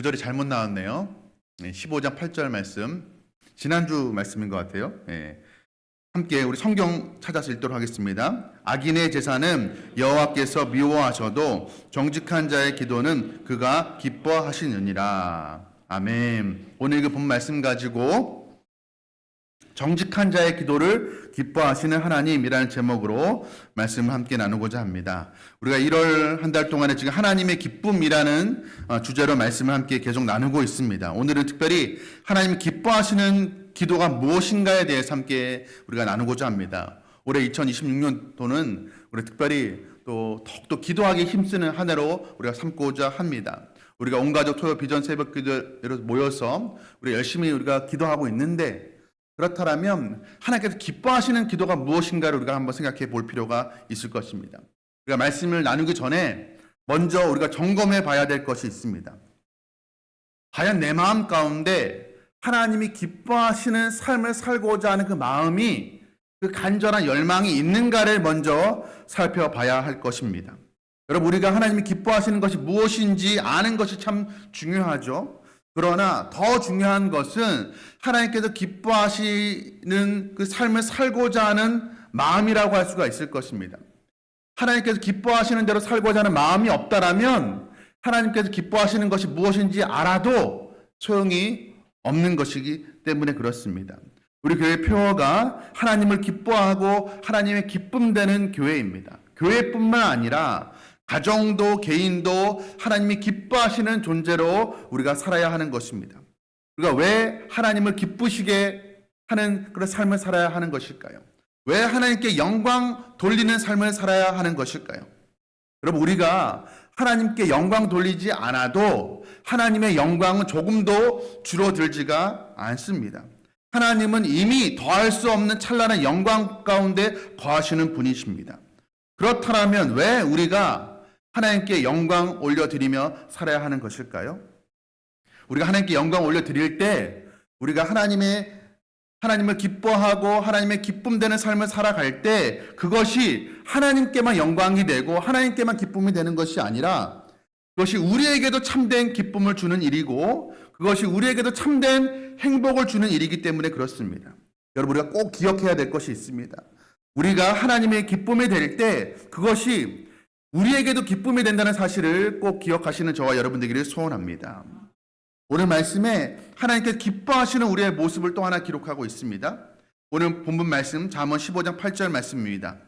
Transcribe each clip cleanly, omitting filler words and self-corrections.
구절이 잘못 나왔네요. 15장 8절 말씀. 지난주 말씀인 것 같아요. 함께 우리 성경 찾아서 읽도록 하겠습니다. 악인의 제사는 여호와께서 미워하셔도 정직한 자의 기도는 그가 기뻐하시느니라. 아멘. 오늘 그 본 말씀 가지고 정직한 자의 기도를 기뻐하시는 하나님이라는 제목으로 말씀을 함께 나누고자 합니다. 우리가 1월 한 달 동안에 지금 하나님의 기쁨이라는 주제로 말씀을 함께 계속 나누고 있습니다. 오늘은 특별히 하나님 기뻐하시는 기도가 무엇인가에 대해서 함께 우리가 나누고자 합니다. 올해 2026년도는 우리 특별히 또 더욱더 기도하기 힘쓰는 한 해로 우리가 삼고자 합니다. 우리가 온 가족 토요 비전 새벽 기도로 모여서 우리 열심히 우리가 기도하고 있는데, 그렇다면 하나님께서 기뻐하시는 기도가 무엇인가를 우리가 한번 생각해 볼 필요가 있을 것입니다. 우리가 말씀을 나누기 전에 먼저 우리가 점검해 봐야 될 것이 있습니다. 과연 내 마음 가운데 하나님이 기뻐하시는 삶을 살고자 하는 그 마음이, 그 간절한 열망이 있는가를 먼저 살펴봐야 할 것입니다. 여러분, 우리가 하나님이 기뻐하시는 것이 무엇인지 아는 것이 참 중요하죠. 그러나 더 중요한 것은 하나님께서 기뻐하시는 그 삶을 살고자 하는 마음이라고 할 수가 있을 것입니다. 하나님께서 기뻐하시는 대로 살고자 하는 마음이 없다라면 하나님께서 기뻐하시는 것이 무엇인지 알아도 소용이 없는 것이기 때문에 그렇습니다. 우리 교회 표어가 하나님을 기뻐하고 하나님의 기쁨되는 교회입니다. 교회뿐만 아니라 가정도 개인도 하나님이 기뻐하시는 존재로 우리가 살아야 하는 것입니다. 우리가 왜 하나님을 기쁘시게 하는 그런 삶을 살아야 하는 것일까요? 왜 하나님께 영광 돌리는 삶을 살아야 하는 것일까요? 여러분, 우리가 하나님께 영광 돌리지 않아도 하나님의 영광은 조금도 줄어들지가 않습니다. 하나님은 이미 더할 수 없는 찬란한 영광 가운데 거하시는 분이십니다. 그렇다면 왜 우리가 하나님께 영광 올려드리며 살아야 하는 것일까요? 우리가 하나님께 영광 올려드릴 때 우리가 하나님을 기뻐하고 하나님의 기쁨되는 삶을 살아갈 때 그것이 하나님께만 영광이 되고 하나님께만 기쁨이 되는 것이 아니라 그것이 우리에게도 참된 기쁨을 주는 일이고 그것이 우리에게도 참된 행복을 주는 일이기 때문에 그렇습니다. 여러분, 우리가 꼭 기억해야 될 것이 있습니다. 우리가 하나님의 기쁨이 될 때 그것이 우리에게도 기쁨이 된다는 사실을 꼭 기억하시는 저와 여러분 되기를 소원합니다. 오늘 말씀에 하나님께서 기뻐하시는 우리의 모습을 또 하나 기록하고 있습니다. 오늘 본문 말씀 잠언 15장 8절 말씀입니다.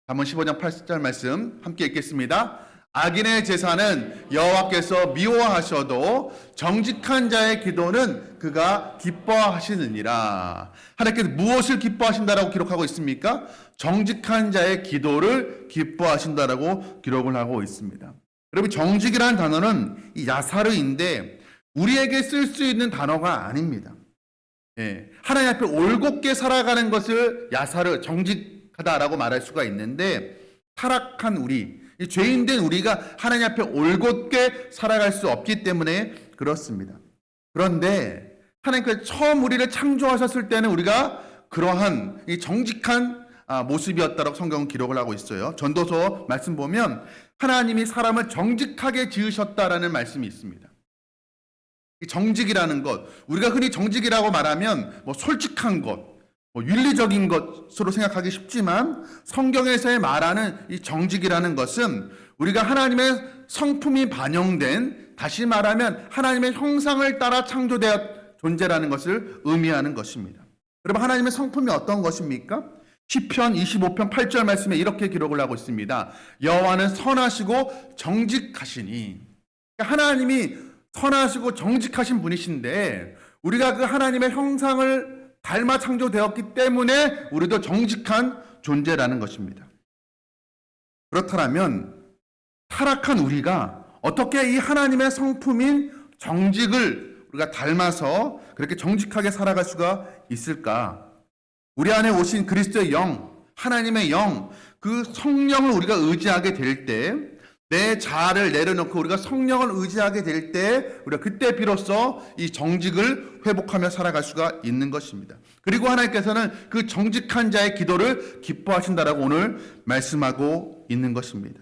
잠언 15장 8절 말씀 함께 읽겠습니다. 악인의 제사는 여호와께서 미워하셔도 정직한 자의 기도는 그가 기뻐하시느니라. 하나님께서 무엇을 기뻐하신다라고 기록하고 있습니까? 정직한 자의 기도를 기뻐하신다라고 기록을 하고 있습니다. 여러분, 정직이라는 단어는 이 야사르인데 우리에게 쓸 수 있는 단어가 아닙니다. 하나님 앞에 올곧게 살아가는 것을 야사르, 정직하다라고 말할 수가 있는데, 타락한 우리, 죄인된 우리가 하나님 앞에 올곧게 살아갈 수 없기 때문에 그렇습니다. 그런데 하나님께서 처음 우리를 창조하셨을 때는 우리가 그러한 이 정직한 모습이었다고 성경은 기록을 하고 있어요. 전도서 말씀 보면 하나님이 사람을 정직하게 지으셨다라는 말씀이 있습니다. 이 정직이라는 것, 우리가 흔히 정직이라고 말하면 솔직한 것, 윤리적인 것으로 생각하기 쉽지만 성경에서의 말하는 이 정직이라는 것은 우리가 하나님의 성품이 반영된, 다시 말하면 하나님의 형상을 따라 창조되어 존재라는 것을 의미하는 것입니다. 여러분, 하나님의 성품이 어떤 것입니까? 시편 25편 8절 말씀에 이렇게 기록을 하고 있습니다. 여호와는 선하시고 정직하시니. 하나님이 선하시고 정직하신 분이신데 우리가 그 하나님의 형상을 닮아 창조되었기 때문에 우리도 정직한 존재라는 것입니다. 그렇다면 타락한 우리가 어떻게 이 하나님의 성품인 정직을 우리가 닮아서 그렇게 정직하게 살아갈 수가 있을까? 우리 안에 오신 그리스도의 영, 하나님의 영, 그 성령을 우리가 의지하게 될 때, 내 자아를 내려놓고 우리가 성령을 의지하게 될 때 우리가 그때 비로소 이 정직을 회복하며 살아갈 수가 있는 것입니다. 그리고 하나님께서는 그 정직한 자의 기도를 기뻐하신다라고 오늘 말씀하고 있는 것입니다.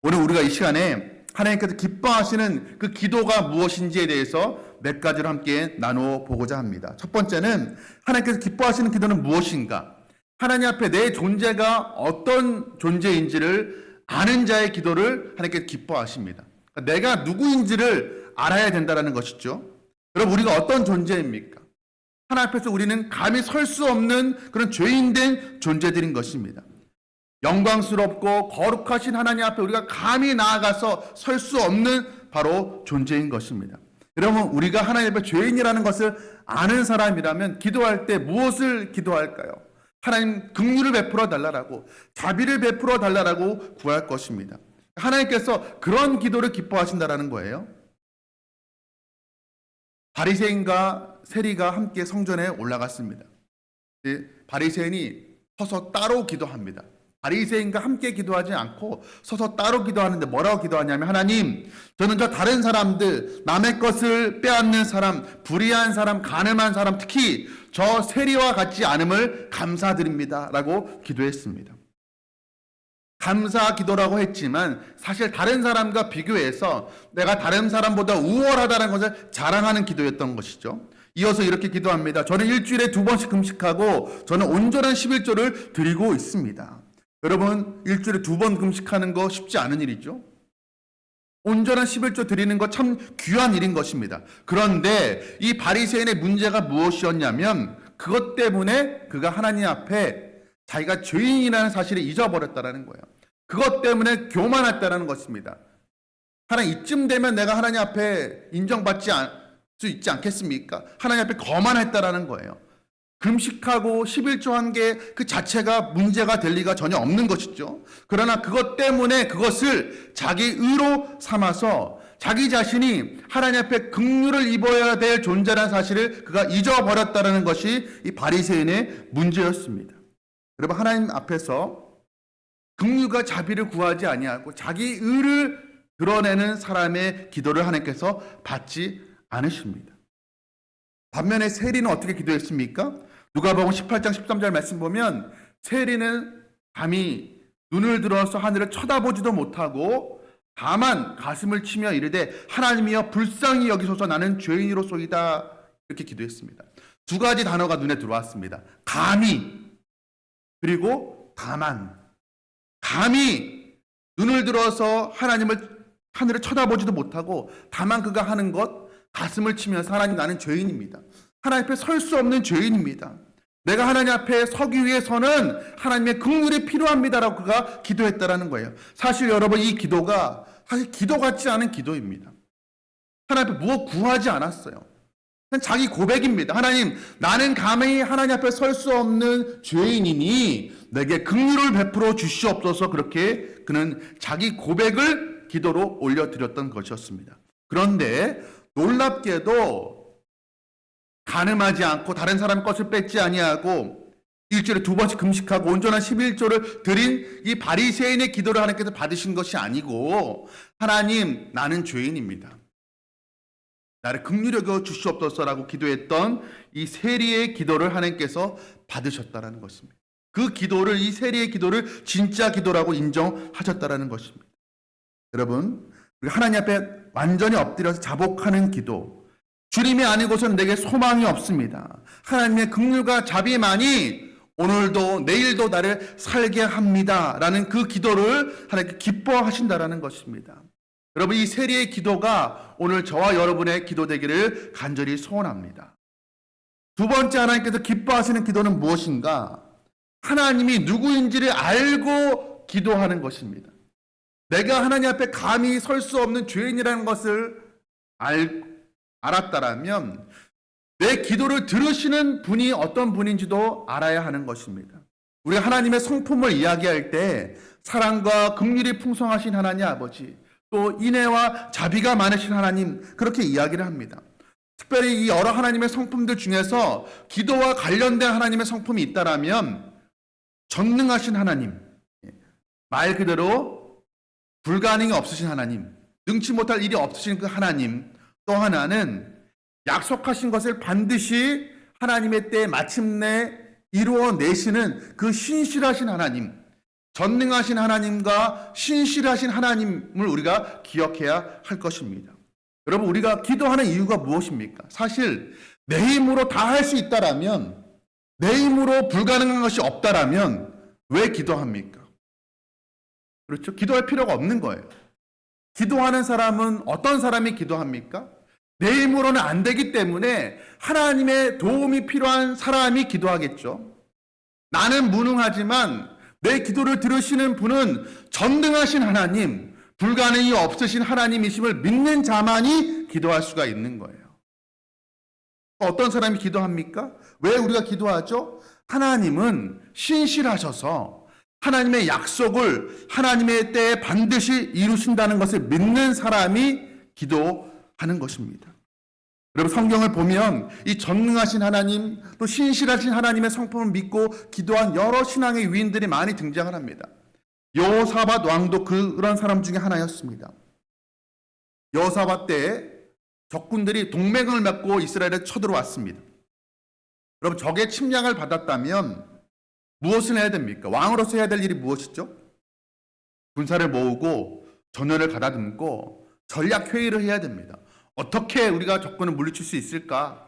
오늘 우리가 이 시간에 하나님께서 기뻐하시는 그 기도가 무엇인지에 대해서 몇 가지로 함께 나누어 보고자 합니다. 첫 번째는 하나님께서 기뻐하시는 기도는 무엇인가? 하나님 앞에 내 존재가 어떤 존재인지를 아는 자의 기도를 하나님께서 기뻐하십니다. 그러니까 내가 누구인지를 알아야 된다는 것이죠. 여러분, 우리가 어떤 존재입니까? 하나님 앞에서 우리는 감히 설 수 없는 그런 죄인된 존재들인 것입니다. 영광스럽고 거룩하신 하나님 앞에 우리가 감히 나아가서 설 수 없는 바로 존재인 것입니다. 여러분, 우리가 하나님 앞에 죄인이라는 것을 아는 사람이라면 기도할 때 무엇을 기도할까요? 하나님 긍휼을 베풀어 달라고, 자비를 베풀어 달라고 구할 것입니다. 하나님께서 그런 기도를 기뻐하신다라는 거예요. 바리새인과 세리가 함께 성전에 올라갔습니다. 바리새인이 서서 따로 기도합니다. 바리새인과 함께 기도하지 않고 서서 따로 기도하는데 뭐라고 기도하냐면, 하나님, 저는 저 다른 사람들, 남의 것을 빼앗는 사람, 불의한 사람, 간음한 사람, 특히 저 세리와 같지 않음을 감사드립니다 라고 기도했습니다. 감사 기도라고 했지만 사실 다른 사람과 비교해서 내가 다른 사람보다 우월하다는 것을 자랑하는 기도였던 것이죠. 이어서 이렇게 기도합니다. 저는 일주일에 2번씩 금식하고 저는 온전한 11조를 드리고 있습니다. 여러분, 일주일에 2번 금식하는 거 쉽지 않은 일이죠. 온전한 11조 드리는 거 참 귀한 일인 것입니다. 그런데 이 바리새인의 문제가 무엇이었냐면, 그것 때문에 그가 하나님 앞에 자기가 죄인이라는 사실을 잊어버렸다는 거예요. 그것 때문에 교만했다는 것입니다. 하나님, 이쯤 되면 내가 하나님 앞에 인정받지 수 있지 않겠습니까? 하나님 앞에 거만했다는 거예요. 금식하고 11조 한 게 그 자체가 문제가 될 리가 전혀 없는 것이죠. 그러나 그것 때문에 그것을 자기 의로 삼아서 자기 자신이 하나님 앞에 긍휼을 입어야 될 존재라는 사실을 그가 잊어버렸다는 것이 이 바리새인의 문제였습니다. 여러분, 하나님 앞에서 긍휼과 자비를 구하지 아니하고 자기 의를 드러내는 사람의 기도를 하나님께서 받지 않으십니다. 반면에 세리는 어떻게 기도했습니까? 누가복음 18장 13절 말씀 보면, 세리는 감히 눈을 들어서 하늘을 쳐다보지도 못하고 다만 가슴을 치며 이르되, 하나님이여 불쌍히 여기소서, 나는 죄인이로소이다, 이렇게 기도했습니다. 두 가지 단어가 눈에 들어왔습니다. 감히, 그리고 다만. 감히 눈을 들어서 하늘을 쳐다보지도 못하고 다만 그가 하는 것, 가슴을 치면서, 하나님, 나는 죄인입니다. 하나님 앞에 설 수 없는 죄인입니다. 내가 하나님 앞에 서기 위해서는 하나님의 긍휼이 필요합니다라고 그가 기도했다라는 거예요. 사실 여러분, 이 기도가 사실 기도 같지 않은 기도입니다. 하나님 앞에 무엇 구하지 않았어요. 그냥 자기 고백입니다. 하나님, 나는 감히 하나님 앞에 설 수 없는 죄인이니 내게 긍휼을 베풀어 주시옵소서. 그렇게 그는 자기 고백을 기도로 올려드렸던 것이었습니다. 그런데 놀랍게도 간음하지 않고 다른 사람 것을 뺏지 아니하고 일주일에 2번씩 금식하고 온전한 11조를 드린 이 바리새인의 기도를 하나님께서 받으신 것이 아니고, 하나님, 나는 죄인입니다, 나를 긍휼히 여겨 주시옵소서라고 기도했던 이 세리의 기도를 하나님께서 받으셨다라는 것입니다. 그 기도를, 이 세리의 기도를 진짜 기도라고 인정하셨다라는 것입니다. 여러분, 우리 하나님 앞에 완전히 엎드려서 자복하는 기도, 주님이 아니고서는 내게 소망이 없습니다. 하나님의 긍휼과 자비만이 오늘도 내일도 나를 살게 합니다 라는 그 기도를 하나님께 기뻐하신다라는 것입니다. 여러분, 이 세리의 기도가 오늘 저와 여러분의 기도 되기를 간절히 소원합니다. 두 번째, 하나님께서 기뻐하시는 기도는 무엇인가? 하나님이 누구인지를 알고 기도하는 것입니다. 내가 하나님 앞에 감히 설 수 없는 죄인이라는 것을 알았다라면 내 기도를 들으시는 분이 어떤 분인지도 알아야 하는 것입니다. 우리가 하나님의 성품을 이야기할 때 사랑과 긍휼이 풍성하신 하나님 아버지, 또 인애와 자비가 많으신 하나님, 그렇게 이야기를 합니다. 특별히 이 여러 하나님의 성품들 중에서 기도와 관련된 하나님의 성품이 있다라면 전능하신 하나님, 말 그대로 불가능이 없으신 하나님, 능치 못할 일이 없으신 그 하나님, 또 하나는 약속하신 것을 반드시 하나님의 때에 마침내 이루어내시는 그 신실하신 하나님, 전능하신 하나님과 신실하신 하나님을 우리가 기억해야 할 것입니다. 여러분, 우리가 기도하는 이유가 무엇입니까? 사실 내 힘으로 다 할 수 있다라면, 내 힘으로 불가능한 것이 없다라면 왜 기도합니까? 그렇죠? 기도할 필요가 없는 거예요. 기도하는 사람은 어떤 사람이 기도합니까? 내 힘으로는 안 되기 때문에 하나님의 도움이 필요한 사람이 기도하겠죠. 나는 무능하지만 내 기도를 들으시는 분은 전능하신 하나님, 불가능이 없으신 하나님이심을 믿는 자만이 기도할 수가 있는 거예요. 어떤 사람이 기도합니까? 왜 우리가 기도하죠? 하나님은 신실하셔서 하나님의 약속을 하나님의 때에 반드시 이루신다는 것을 믿는 사람이 기도하는 것입니다. 여러분, 성경을 보면 이 전능하신 하나님, 또 신실하신 하나님의 성품을 믿고 기도한 여러 신앙의 위인들이 많이 등장을 합니다. 여호사밧 왕도 그런 사람 중에 하나였습니다. 여호사밧 때에 적군들이 동맹을 맺고 이스라엘에 쳐들어왔습니다. 여러분, 적의 침략을 받았다면 무엇을 해야 됩니까? 왕으로서 해야 될 일이 무엇이죠? 군사를 모으고 전열을 가다듬고 전략 회의를 해야 됩니다. 어떻게 우리가 적군을 물리칠 수 있을까?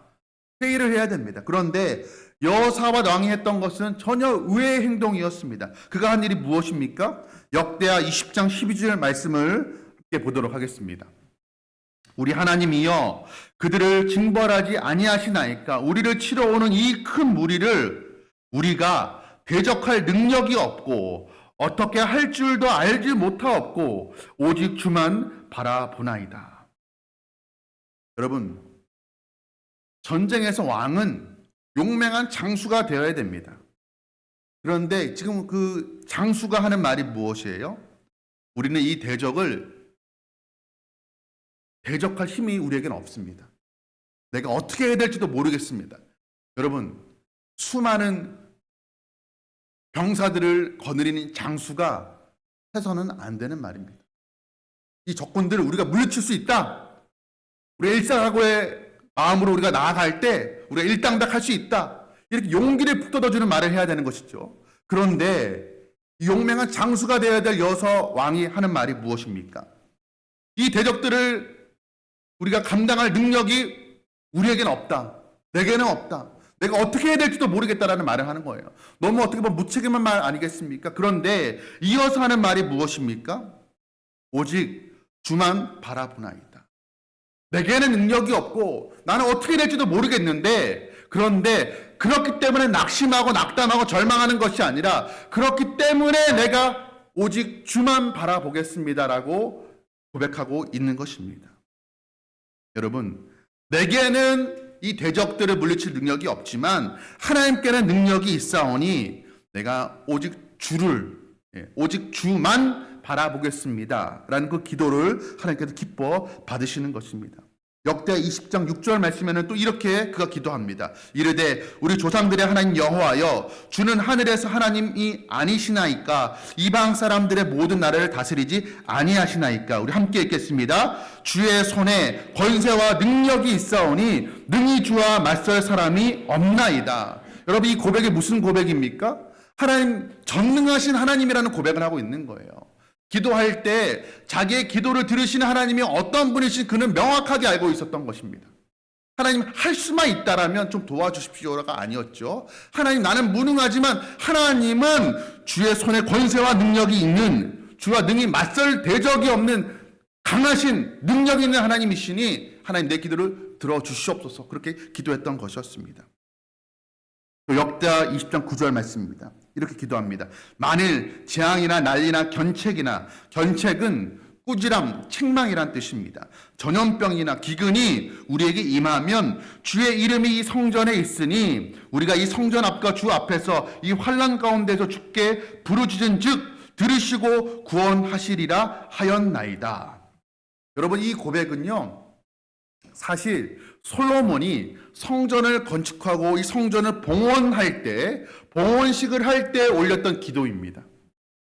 회의를 해야 됩니다. 그런데 여호사밧 왕이 했던 것은 전혀 의외의 행동이었습니다. 그가 한 일이 무엇입니까? 역대하 20장 12절 말씀을 함께 보도록 하겠습니다. 우리 하나님이여 그들을 징벌하지 아니하시나이까? 우리를 치러 오는 이 큰 무리를 우리가 대적할 능력이 없고 어떻게 할 줄도 알지 못하옵고 오직 주만 바라보나이다. 여러분, 전쟁에서 왕은 용맹한 장수가 되어야 됩니다. 그런데 지금 그 장수가 하는 말이 무엇이에요? 우리는 이 대적을 대적할 힘이 우리에게는 없습니다. 내가 어떻게 해야 될지도 모르겠습니다. 여러분, 수많은 병사들을 거느리는 장수가 해서는 안 되는 말입니다. 이 적군들을 우리가 물리칠 수 있다. 우리가 일사각오의 마음으로 우리가 나아갈 때 우리가 일당백할 수 있다. 이렇게 용기를 북돋아주는 말을 해야 되는 것이죠. 그런데 이 용맹한 장수가 되어야 될 여서 왕이 하는 말이 무엇입니까? 이 대적들을 우리가 감당할 능력이 우리에게는 없다. 내게는 없다. 내가 어떻게 해야 될지도 모르겠다라는 말을 하는 거예요. 너무 어떻게 보면 무책임한 말 아니겠습니까? 그런데 이어서 하는 말이 무엇입니까? 오직 주만 바라보나이다. 내게는 능력이 없고 나는 어떻게 될지도 모르겠는데, 그런데 그렇기 때문에 낙심하고 낙담하고 절망하는 것이 아니라 그렇기 때문에 내가 오직 주만 바라보겠습니다라고 고백하고 있는 것입니다. 여러분, 내게는 이 대적들을 물리칠 능력이 없지만 하나님께는 능력이 있사오니 내가 오직 오직 주만 바라보겠습니다 라는 그 기도를 하나님께서 기뻐 받으시는 것입니다. 역대 20장 6절 말씀에는 또 이렇게 그가 기도합니다. 이르되 우리 조상들의 하나님 여호와여 주는 하늘에서 하나님이 아니시나이까? 이방 사람들의 모든 나라를 다스리지 아니하시나이까? 우리 함께 읽겠습니다. 주의 손에 권세와 능력이 있사오니 능히 주와 맞설 사람이 없나이다. 여러분, 이 고백이 무슨 고백입니까? 하나님, 전능하신 하나님이라는 고백을 하고 있는 거예요. 기도할 때 자기의 기도를 들으시는 하나님이 어떤 분이신 그는 명확하게 알고 있었던 것입니다. 하나님, 할 수만 있다라면 좀 도와주십시오가 아니었죠. 하나님, 나는 무능하지만 하나님은 주의 손에 권세와 능력이 있는, 주와 능히 맞설 대적이 없는 강하신 능력 있는 하나님이시니 하나님, 내 기도를 들어주시옵소서. 그렇게 기도했던 것이었습니다. 역대하 20장 9절 말씀입니다. 이렇게 기도합니다. 만일 재앙이나 난리나 견책은 꾸지람, 책망이란 뜻입니다. 전염병이나 기근이 우리에게 임하면 주의 이름이 이 성전에 있으니 우리가 이 성전 앞과 주 앞에서 이 환난 가운데서 주께 부르짖은 즉 들으시고 구원하시리라 하였나이다. 여러분, 이 고백은요, 사실 솔로몬이 성전을 건축하고 이 성전을 봉헌할 때, 봉헌식을 할 때 올렸던 기도입니다.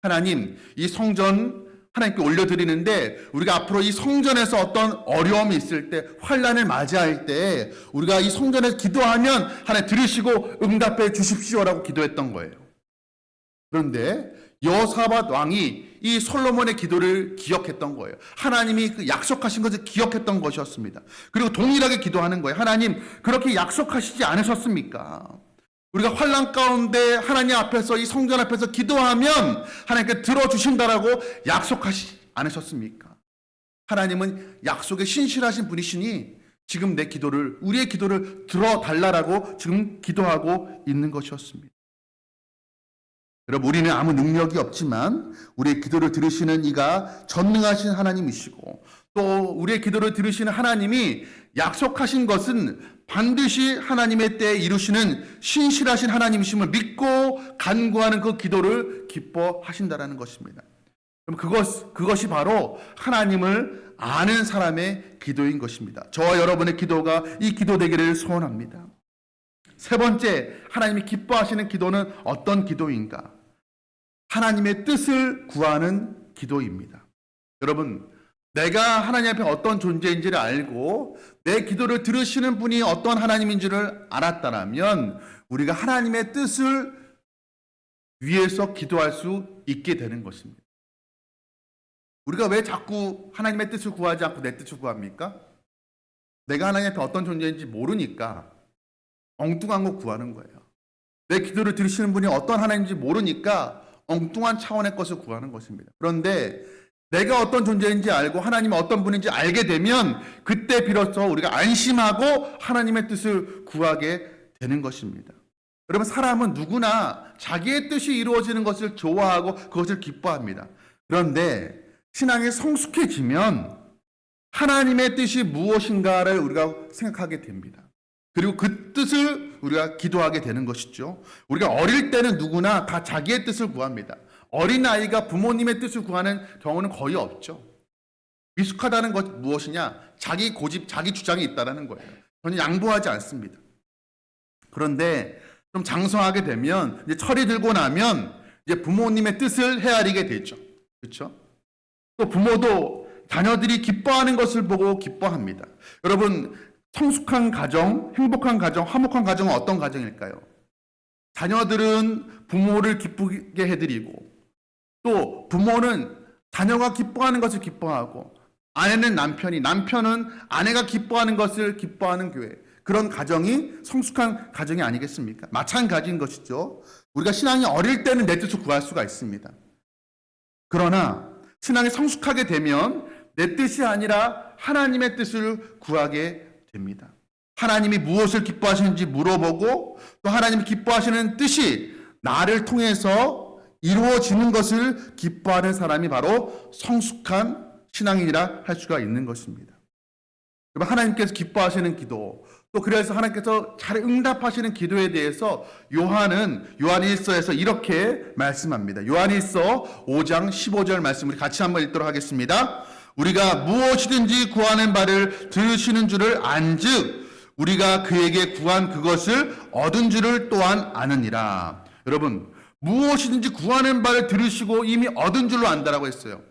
하나님, 이 성전 하나님께 올려드리는데 우리가 앞으로 이 성전에서 어떤 어려움이 있을 때, 환난을 맞이할 때 우리가 이 성전에서 기도하면 하나님 들으시고 응답해 주십시오라고 기도했던 거예요. 그런데 여호사밧 왕이 이 솔로몬의 기도를 기억했던 거예요. 하나님이 그 약속하신 것을 기억했던 것이었습니다. 그리고 동일하게 기도하는 거예요. 하나님, 그렇게 약속하시지 않으셨습니까? 우리가 환난 가운데 하나님 앞에서, 이 성전 앞에서 기도하면 하나님께 들어주신다라고 약속하시지 않으셨습니까? 하나님은 약속에 신실하신 분이시니 지금 내 기도를, 우리의 기도를 들어달라고 지금 기도하고 있는 것이었습니다. 여러분, 우리는 아무 능력이 없지만 우리의 기도를 들으시는 이가 전능하신 하나님이시고, 또 우리의 기도를 들으시는 하나님이 약속하신 것은 반드시 하나님의 때에 이루시는 신실하신 하나님이심을 믿고 간구하는 그 기도를 기뻐하신다라는 것입니다. 그럼 그것이 바로 하나님을 아는 사람의 기도인 것입니다. 저와 여러분의 기도가 이 기도 되기를 소원합니다. 세 번째, 하나님이 기뻐하시는 기도는 어떤 기도인가? 하나님의 뜻을 구하는 기도입니다. 여러분, 내가 하나님 앞에 어떤 존재인지를 알고 내 기도를 들으시는 분이 어떤 하나님인지를 알았다면 우리가 하나님의 뜻을 위해서 기도할 수 있게 되는 것입니다. 우리가 왜 자꾸 하나님의 뜻을 구하지 않고 내 뜻을 구합니까? 내가 하나님 앞에 어떤 존재인지 모르니까 엉뚱한 거 구하는 거예요. 내 기도를 들으시는 분이 어떤 하나님인지 모르니까 엉뚱한 차원의 것을 구하는 것입니다. 그런데 내가 어떤 존재인지 알고 하나님이 어떤 분인지 알게 되면 그때 비로소 우리가 안심하고 하나님의 뜻을 구하게 되는 것입니다. 여러분, 사람은 누구나 자기의 뜻이 이루어지는 것을 좋아하고 그것을 기뻐합니다. 그런데 신앙이 성숙해지면 하나님의 뜻이 무엇인가를 우리가 생각하게 됩니다. 그리고 그 뜻을 우리가 기도하게 되는 것이죠. 우리가 어릴 때는 누구나 다 자기의 뜻을 구합니다. 어린아이가 부모님의 뜻을 구하는 경우는 거의 없죠. 미숙하다는 것 무엇이냐? 자기 고집, 자기 주장이 있다는 거예요. 전혀 양보하지 않습니다. 그런데 좀 장성하게 되면, 이제 철이 들고 나면 이제 부모님의 뜻을 헤아리게 되죠. 그렇죠? 또 부모도 자녀들이 기뻐하는 것을 보고 기뻐합니다. 여러분, 성숙한 가정, 행복한 가정, 화목한 가정은 어떤 가정일까요? 자녀들은 부모를 기쁘게 해드리고, 또 부모는 자녀가 기뻐하는 것을 기뻐하고, 아내는 남편은 아내가 기뻐하는 것을 기뻐하는 교회. 그런 가정이 성숙한 가정이 아니겠습니까? 마찬가지인 것이죠. 우리가 신앙이 어릴 때는 내 뜻을 구할 수가 있습니다. 그러나 신앙이 성숙하게 되면 내 뜻이 아니라 하나님의 뜻을 구하게 됩니다. 하나님이 무엇을 기뻐하시는지 물어보고, 또 하나님이 기뻐하시는 뜻이 나를 통해서 이루어지는 것을 기뻐하는 사람이 바로 성숙한 신앙인이라 할 수가 있는 것입니다. 하나님께서 기뻐하시는 기도, 또 그래서 하나님께서 잘 응답하시는 기도에 대해서 요한일서에서 이렇게 말씀합니다. 요한일서 5장 15절 말씀 우리 같이 한번 읽도록 하겠습니다. 우리가 무엇이든지 구하는 바를 들으시는 줄을 안즉 우리가 그에게 구한 그것을 얻은 줄을 또한 아느니라. 여러분, 무엇이든지 구하는 바를 들으시고 이미 얻은 줄로 안다라고 했어요.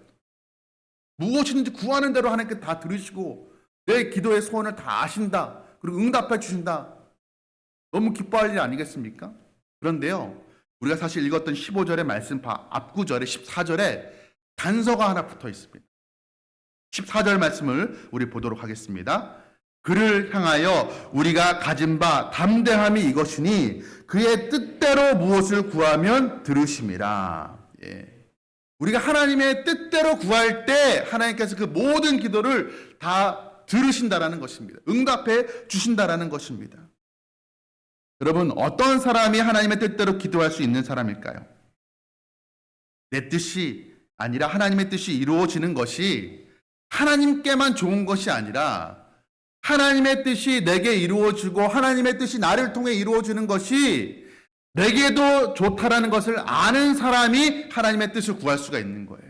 무엇이든지 구하는 대로 하나님께 다 들으시고 내 기도의 소원을 다 아신다. 그리고 응답해 주신다. 너무 기뻐할 일 아니겠습니까? 그런데요, 우리가 사실 읽었던 15절의 말씀 앞구절에 14절에 단서가 하나 붙어 있습니다. 14절 말씀을 우리 보도록 하겠습니다. 그를 향하여 우리가 가진 바 담대함이 이것이니 그의 뜻대로 무엇을 구하면 들으심이라. 우리가 하나님의 뜻대로 구할 때 하나님께서 그 모든 기도를 다 들으신다라는 것입니다. 응답해 주신다라는 것입니다. 여러분, 어떤 사람이 하나님의 뜻대로 기도할 수 있는 사람일까요? 내 뜻이 아니라 하나님의 뜻이 이루어지는 것이 하나님께만 좋은 것이 아니라 하나님의 뜻이 내게 이루어지고 하나님의 뜻이 나를 통해 이루어지는 것이 내게도 좋다라는 것을 아는 사람이 하나님의 뜻을 구할 수가 있는 거예요.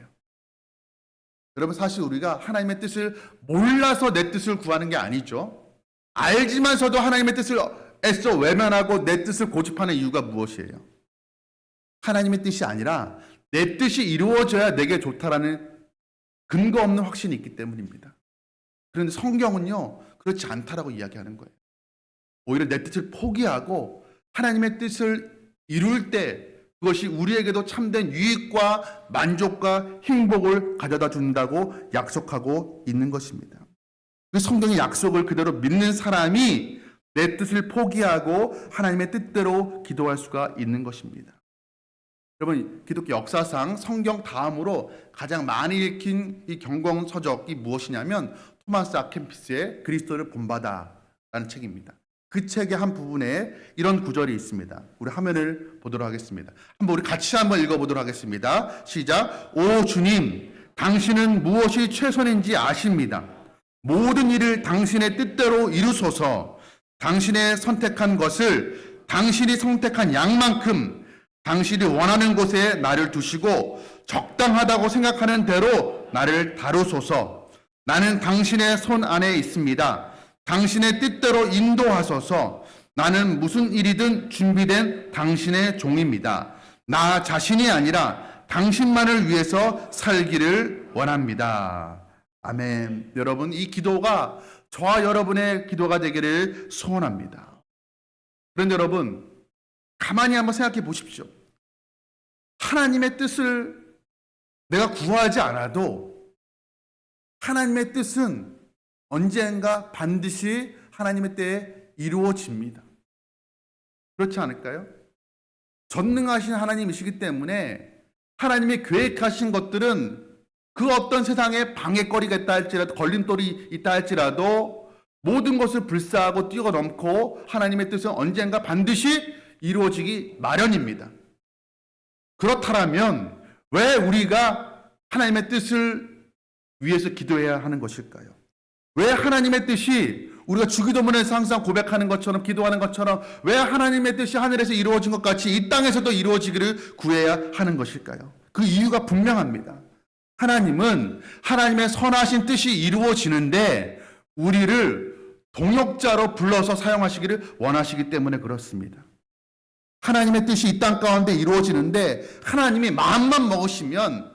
여러분, 사실 우리가 하나님의 뜻을 몰라서 내 뜻을 구하는 게 아니죠. 알지만서도 하나님의 뜻을 애써 외면하고 내 뜻을 고집하는 이유가 무엇이에요? 하나님의 뜻이 아니라 내 뜻이 이루어져야 내게 좋다라는 근거 없는 확신이 있기 때문입니다. 그런데 성경은요, 그렇지 않다라고 이야기하는 거예요. 오히려 내 뜻을 포기하고 하나님의 뜻을 이룰 때 그것이 우리에게도 참된 유익과 만족과 행복을 가져다 준다고 약속하고 있는 것입니다. 그 성경의 약속을 그대로 믿는 사람이 내 뜻을 포기하고 하나님의 뜻대로 기도할 수가 있는 것입니다. 여러분, 기독교 역사상 성경 다음으로 가장 많이 읽힌 이 경공 서적이 무엇이냐면 토마스 아켄피스의 그리스도를 본받아라는 책입니다. 그 책의 한 부분에 이런 구절이 있습니다. 우리 화면을 보도록 하겠습니다. 우리 같이 한번 읽어보도록 하겠습니다. 시작. 오 주님, 당신은 무엇이 최선인지 아십니다. 모든 일을 당신의 뜻대로 이루소서. 당신의 선택한 것을 당신이 선택한 양만큼 당신이 원하는 곳에 나를 두시고 적당하다고 생각하는 대로 나를 다루소서. 나는 당신의 손 안에 있습니다. 당신의 뜻대로 인도하소서. 나는 무슨 일이든 준비된 당신의 종입니다. 나 자신이 아니라 당신만을 위해서 살기를 원합니다. 아멘. 여러분, 이 기도가 저와 여러분의 기도가 되기를 소원합니다. 그런데 여러분, 가만히 한번 생각해 보십시오. 하나님의 뜻을 내가 구하지 않아도 하나님의 뜻은 언젠가 반드시 하나님의 때에 이루어집니다. 그렇지 않을까요? 전능하신 하나님이시기 때문에 하나님이 계획하신 것들은 그 어떤 세상에 방해거리가 있다 할지라도, 걸림돌이 있다 할지라도 모든 것을 불사하고 뛰어넘고 하나님의 뜻은 언젠가 반드시 이루어지기 마련입니다. 그렇다면 왜 우리가 하나님의 뜻을 위해서 기도해야 하는 것일까요? 왜 하나님의 뜻이 우리가 주기도문에서 항상 고백하는 것처럼, 기도하는 것처럼 왜 하나님의 뜻이 하늘에서 이루어진 것 같이 이 땅에서도 이루어지기를 구해야 하는 것일까요? 그 이유가 분명합니다. 하나님은 하나님의 선하신 뜻이 이루어지는데 우리를 동역자로 불러서 사용하시기를 원하시기 때문에 그렇습니다. 하나님의 뜻이 이 땅 가운데 이루어지는데 하나님이 마음만 먹으시면,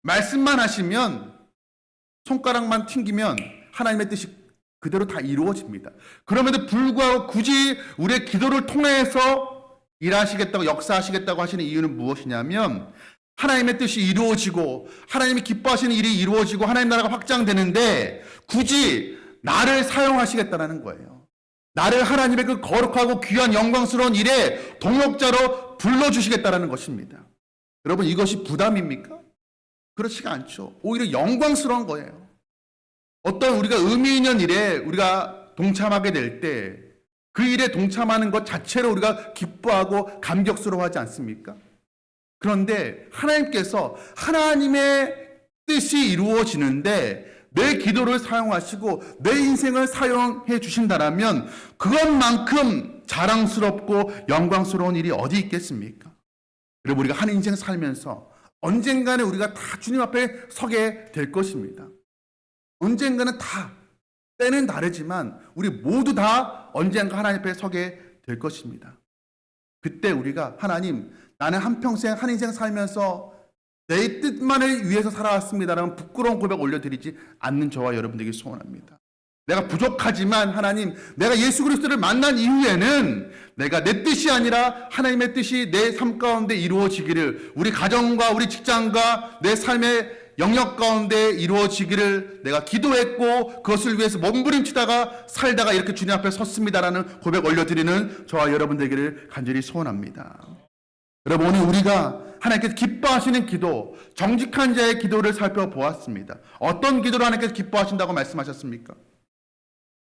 말씀만 하시면, 손가락만 튕기면 하나님의 뜻이 그대로 다 이루어집니다. 그럼에도 불구하고 굳이 우리의 기도를 통해서 일하시겠다고, 역사하시겠다고 하시는 이유는 무엇이냐면 하나님의 뜻이 이루어지고 하나님이 기뻐하시는 일이 이루어지고 하나님 나라가 확장되는데 굳이 나를 사용하시겠다는 거예요. 나를 하나님의 그 거룩하고 귀한 영광스러운 일에 동역자로 불러주시겠다는 것입니다. 여러분, 이것이 부담입니까? 그렇지가 않죠. 오히려 영광스러운 거예요. 어떤 우리가 의미 있는 일에 우리가 동참하게 될 때 그 일에 동참하는 것 자체로 우리가 기뻐하고 감격스러워하지 않습니까? 그런데 하나님께서 하나님의 뜻이 이루어지는데 내 기도를 사용하시고 내 인생을 사용해 주신다면 그것만큼 자랑스럽고 영광스러운 일이 어디 있겠습니까? 그리고 우리가 한 인생 살면서 언젠가는 우리가 다 주님 앞에 서게 될 것입니다. 언젠가는 다, 때는 다르지만 우리 모두 다 언젠가 하나님 앞에 서게 될 것입니다. 그때 우리가 하나님, 나는 한평생 한 인생 살면서 내 뜻만을 위해서 살아왔습니다라는 부끄러운 고백 올려드리지 않는 저와 여러분들에게 소원합니다. 내가 부족하지만 하나님, 내가 예수 그리스도를 만난 이후에는 내가 내 뜻이 아니라 하나님의 뜻이 내 삶 가운데 이루어지기를, 우리 가정과 우리 직장과 내 삶의 영역 가운데 이루어지기를 내가 기도했고 그것을 위해서 몸부림치다가 살다가 이렇게 주님 앞에 섰습니다라는 고백 올려드리는 저와 여러분들에게 간절히 소원합니다. 여러분, 오늘 우리가 하나님께서 기뻐하시는 기도, 정직한 자의 기도를 살펴보았습니다. 어떤 기도를 하나님께서 기뻐하신다고 말씀하셨습니까?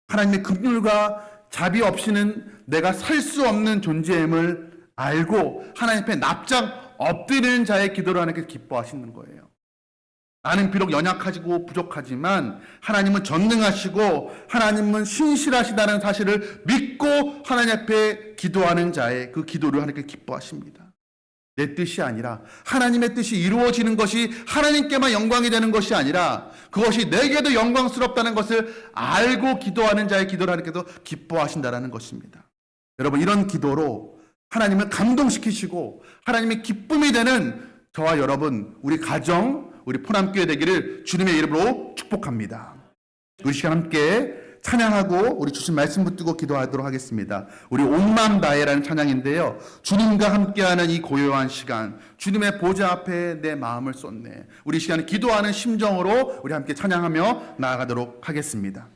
하나님의 긍휼과 자비 없이는 내가 살 수 없는 존재임을 알고 하나님 앞에 납작 엎드리는 자의 기도를 하나님께서 기뻐하시는 거예요. 나는 비록 연약하고 부족하지만 하나님은 전능하시고 하나님은 신실하시다는 사실을 믿고 하나님 앞에 기도하는 자의 그 기도를 하나님께 기뻐하십니다. 내 뜻이 아니라 하나님의 뜻이 이루어지는 것이 하나님께만 영광이 되는 것이 아니라 그것이 내게도 영광스럽다는 것을 알고 기도하는 자의 기도를 하나님께서 기뻐하신다는 것입니다. 여러분, 이런 기도로 하나님을 감동시키시고 하나님의 기쁨이 되는 저와 여러분, 우리 가정, 우리 포남교회 되기를 주님의 이름으로 축복합니다. 우리 시간 함께 찬양하고 우리 주신 말씀 붙들고 기도하도록 하겠습니다. 우리 온 마음 다해라는 찬양인데요. 주님과 함께하는 이 고요한 시간, 주님의 보좌 앞에 내 마음을 쏟네. 우리 시간에 기도하는 심정으로 우리 함께 찬양하며 나아가도록 하겠습니다.